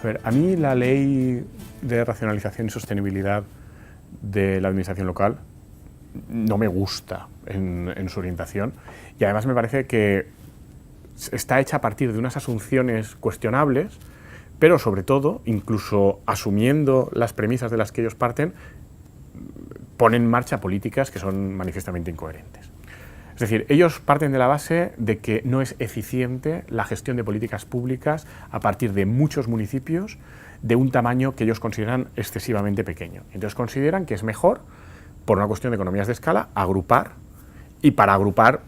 A ver, a mí la ley de racionalización y sostenibilidad de la administración local no me gusta en su orientación, y además me parece que está hecha a partir de unas asunciones cuestionables, pero sobre todo, incluso asumiendo las premisas de las que ellos parten, ponen en marcha políticas que son manifiestamente incoherentes. Es decir, ellos parten de la base de que no es eficiente la gestión de políticas públicas a partir de muchos municipios de un tamaño que ellos consideran excesivamente pequeño. Entonces consideran que es mejor, por una cuestión de economías de escala, agrupar, y para agrupar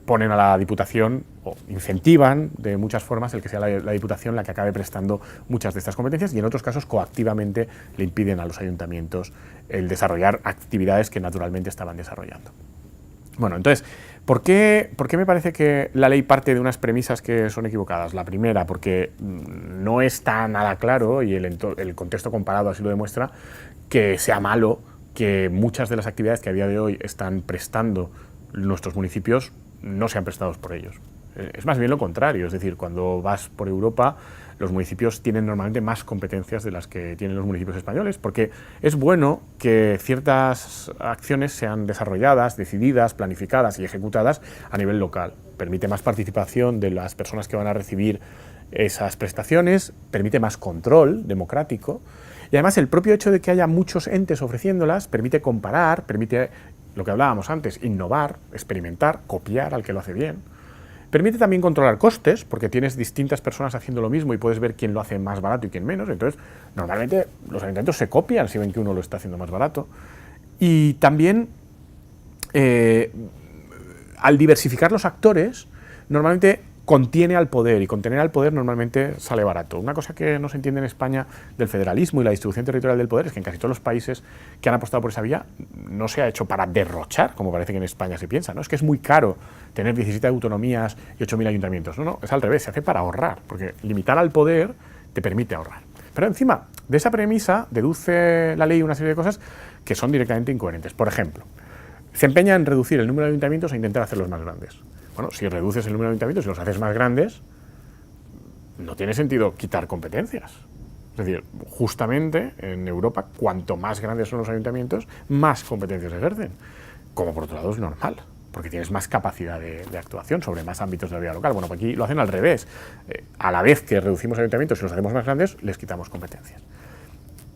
ponen a la Diputación, o incentivan de muchas formas el que sea la Diputación la que acabe prestando muchas de estas competencias, y en otros casos coactivamente le impiden a los ayuntamientos el desarrollar actividades que naturalmente estaban desarrollando. Bueno, entonces, ¿por qué me parece que la ley parte de unas premisas que son equivocadas? La primera, porque no está nada claro, y el contexto comparado así lo demuestra, que sea malo que muchas de las actividades que a día de hoy están prestando nuestros municipios no sean prestados por ellos. Es más bien lo contrario, es decir, cuando vas por Europa, los municipios tienen normalmente más competencias de las que tienen los municipios españoles, porque es bueno que ciertas acciones sean desarrolladas, decididas, planificadas y ejecutadas a nivel local. Permite más participación de las personas que van a recibir esas prestaciones, permite más control democrático, y además el propio hecho de que haya muchos entes ofreciéndolas permite comparar, permite, lo que hablábamos antes, innovar, experimentar, copiar al que lo hace bien. Permite también controlar costes, porque tienes distintas personas haciendo lo mismo y puedes ver quién lo hace más barato y quién menos. Entonces, normalmente los ayuntamientos se copian si ven que uno lo está haciendo más barato. Y también, al diversificar los actores, normalmente contiene al poder, y contener al poder normalmente sale barato. Una cosa que no se entiende en España del federalismo y la distribución territorial del poder es que en casi todos los países que han apostado por esa vía no se ha hecho para derrochar, como parece que en España se piensa, ¿no? Es que es muy caro tener 17 autonomías y 8.000 ayuntamientos. No, es al revés, se hace para ahorrar, porque limitar al poder te permite ahorrar. Pero encima de esa premisa deduce la ley una serie de cosas que son directamente incoherentes. Por ejemplo, se empeña en reducir el número de ayuntamientos e intentar hacerlos más grandes. Bueno, si reduces el número de ayuntamientos y los haces más grandes, no tiene sentido quitar competencias. Es decir, justamente en Europa, cuanto más grandes son los ayuntamientos, más competencias ejercen. Como por otro lado es normal, porque tienes más capacidad de actuación sobre más ámbitos de la vida local. Bueno, pues aquí lo hacen al revés. A la vez que reducimos ayuntamientos y los hacemos más grandes, les quitamos competencias.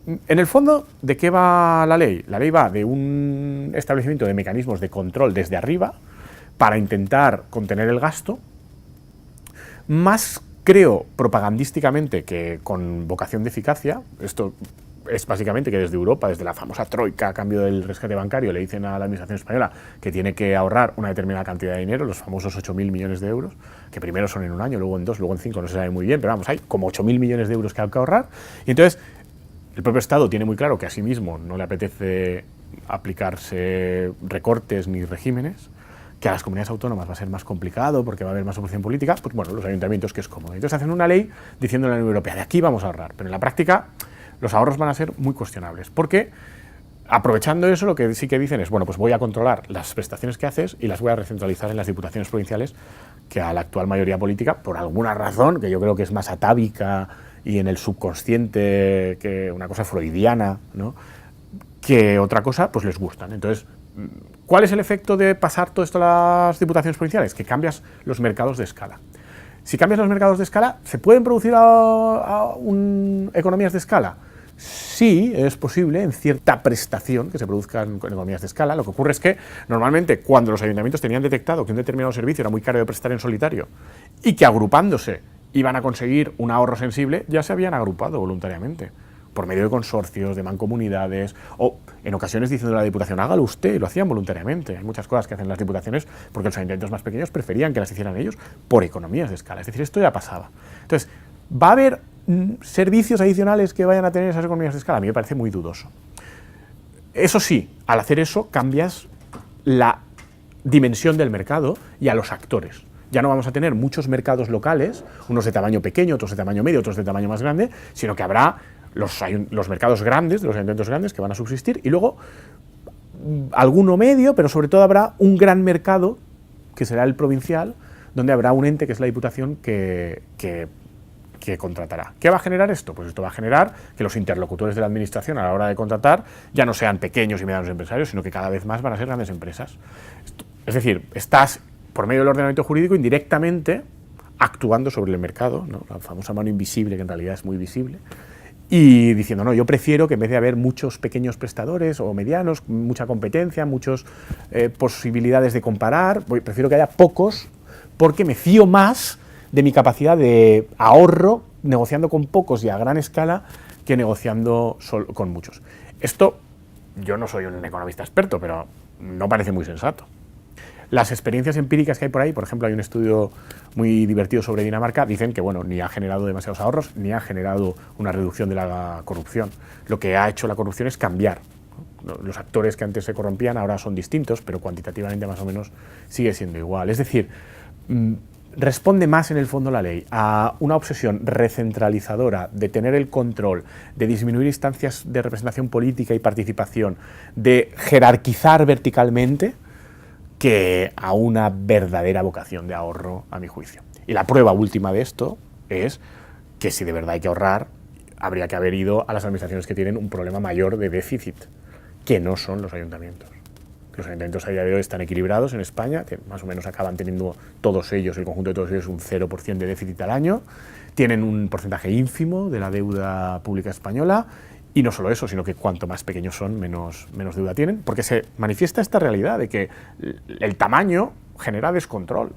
En el fondo, ¿de qué va la ley? La ley va de un establecimiento de mecanismos de control desde arriba para intentar contener el gasto, más, creo, propagandísticamente que con vocación de eficacia. Esto es básicamente que desde Europa, desde la famosa troika a cambio del rescate bancario, le dicen a la administración española que tiene que ahorrar una determinada cantidad de dinero, los famosos 8.000 millones de euros, que primero son en un año, luego en 2, luego en 5, no se sabe muy bien, pero vamos, hay como 8.000 millones de euros que hay que ahorrar, y entonces el propio Estado tiene muy claro que a sí mismo no le apetece aplicarse recortes ni regímenes, que a las comunidades autónomas va a ser más complicado porque va a haber más oposición política, pues bueno, los ayuntamientos, que es cómodo. Entonces hacen una ley diciendo a la Unión Europea, de aquí vamos a ahorrar, pero en la práctica los ahorros van a ser muy cuestionables, porque aprovechando eso lo que sí que dicen es, bueno, pues voy a controlar las prestaciones que haces y las voy a recentralizar en las diputaciones provinciales, que a la actual mayoría política, por alguna razón, que yo creo que es más atávica y en el subconsciente, que una cosa freudiana, ¿no?, que otra cosa, pues les gustan. Entonces, ¿cuál es el efecto de pasar todo esto a las diputaciones provinciales? Que cambias los mercados de escala. Si cambias los mercados de escala, ¿se pueden producir economías de escala? Sí, es posible en cierta prestación que se produzcan economías de escala. Lo que ocurre es que normalmente cuando los ayuntamientos tenían detectado que un determinado servicio era muy caro de prestar en solitario y que agrupándose iban a conseguir un ahorro sensible, ya se habían agrupado voluntariamente, por medio de consorcios, de mancomunidades, o en ocasiones diciendo a la Diputación, hágalo usted, y lo hacían voluntariamente. Hay muchas cosas que hacen las diputaciones porque los ayuntamientos más pequeños preferían que las hicieran ellos por economías de escala. Es decir, esto ya pasaba. Entonces, ¿va a haber servicios adicionales que vayan a tener esas economías de escala? A mí me parece muy dudoso. Eso sí, al hacer eso cambias la dimensión del mercado y a los actores. Ya no vamos a tener muchos mercados locales, unos de tamaño pequeño, otros de tamaño medio, otros de tamaño más grande, sino que habrá los mercados grandes, de los ayuntamientos grandes, que van a subsistir, y luego alguno medio, pero sobre todo habrá un gran mercado, que será el provincial, donde habrá un ente, que es la Diputación, que que contratará. ¿Qué va a generar esto? Pues esto va a generar que los interlocutores de la administración a la hora de contratar ya no sean pequeños y medianos empresarios, sino que cada vez más van a ser grandes empresas. Es decir, estás, por medio del ordenamiento jurídico, indirectamente actuando sobre el mercado, ¿no? La famosa mano invisible, que en realidad es muy visible, y diciendo, no, yo prefiero que en vez de haber muchos pequeños prestadores o medianos, mucha competencia, muchas posibilidades de comparar, prefiero que haya pocos, porque me fío más de mi capacidad de ahorro negociando con pocos y a gran escala que negociando con muchos. Esto, yo no soy un economista experto, pero no parece muy sensato. Las experiencias empíricas que hay por ahí, por ejemplo, hay un estudio muy divertido sobre Dinamarca, dicen que bueno, ni ha generado demasiados ahorros, ni ha generado una reducción de la corrupción. Lo que ha hecho la corrupción es cambiar. Los actores que antes se corrompían ahora son distintos, pero cuantitativamente más o menos sigue siendo igual. Es decir, responde más en el fondo la ley a una obsesión recentralizadora de tener el control, de disminuir instancias de representación política y participación, de jerarquizar verticalmente, que a una verdadera vocación de ahorro, a mi juicio. Y la prueba última de esto es que si de verdad hay que ahorrar, habría que haber ido a las administraciones que tienen un problema mayor de déficit, que no son los ayuntamientos. Los ayuntamientos a día de hoy están equilibrados en España, que más o menos acaban teniendo todos ellos, el conjunto de todos ellos, un 0% de déficit al año, tienen un porcentaje ínfimo de la deuda pública española. Y no solo eso, sino que cuanto más pequeños son, menos deuda tienen, porque se manifiesta esta realidad de que el tamaño genera descontrol.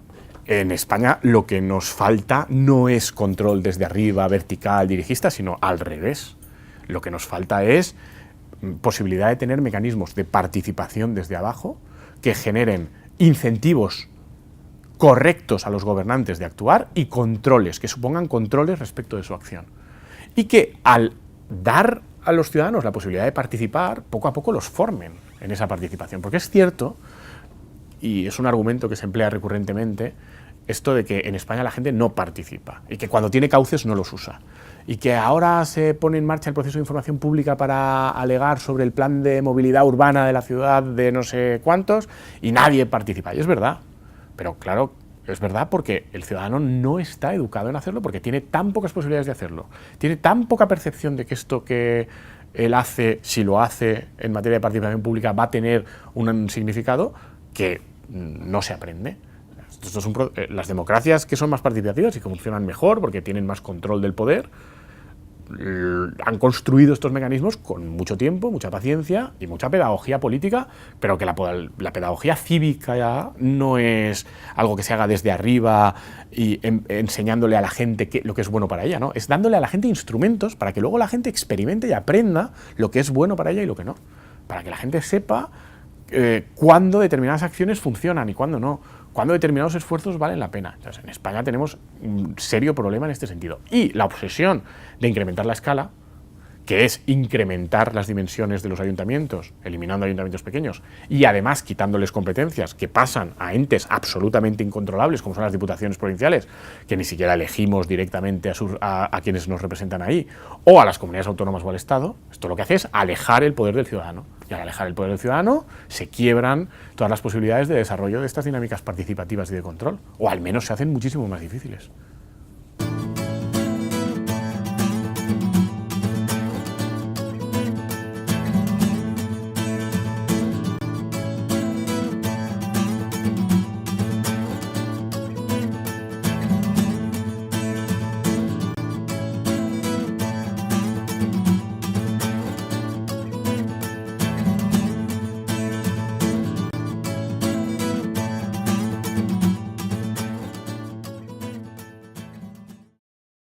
En España lo que nos falta no es control desde arriba, vertical, dirigista, sino al revés. Lo que nos falta es posibilidad de tener mecanismos de participación desde abajo que generen incentivos correctos a los gobernantes de actuar y controles, que supongan controles respecto de su acción. Y que al dar a los ciudadanos la posibilidad de participar, poco a poco los formen en esa participación. Porque es cierto, y es un argumento que se emplea recurrentemente, esto de que en España la gente no participa y que cuando tiene cauces no los usa. Y que ahora se pone en marcha el proceso de información pública para alegar sobre el plan de movilidad urbana de la ciudad de no sé cuántos y nadie participa. Y es verdad, pero claro, es verdad porque el ciudadano no está educado en hacerlo porque tiene tan pocas posibilidades de hacerlo, tiene tan poca percepción de que esto que él hace, si lo hace en materia de participación pública, va a tener un significado que no se aprende. Las democracias que son más participativas y que funcionan mejor porque tienen más control del poder, han construido estos mecanismos con mucho tiempo, mucha paciencia y mucha pedagogía política, pero que la pedagogía cívica ya no es algo que se haga desde arriba y enseñándole a la gente lo que es bueno para ella, ¿no? Es dándole a la gente instrumentos para que luego la gente experimente y aprenda lo que es bueno para ella y lo que no, para que la gente sepa cuándo determinadas acciones funcionan y cuándo no, cuándo determinados esfuerzos valen la pena. Entonces, en España tenemos un serio problema en este sentido. Y la obsesión de incrementar la escala, que es incrementar las dimensiones de los ayuntamientos, eliminando ayuntamientos pequeños, y además quitándoles competencias que pasan a entes absolutamente incontrolables, como son las diputaciones provinciales, que ni siquiera elegimos directamente a quienes nos representan ahí, o a las comunidades autónomas o al Estado. Esto lo que hace es alejar el poder del ciudadano. Y al alejar el poder del ciudadano, se quiebran todas las posibilidades de desarrollo de estas dinámicas participativas y de control, o al menos se hacen muchísimo más difíciles.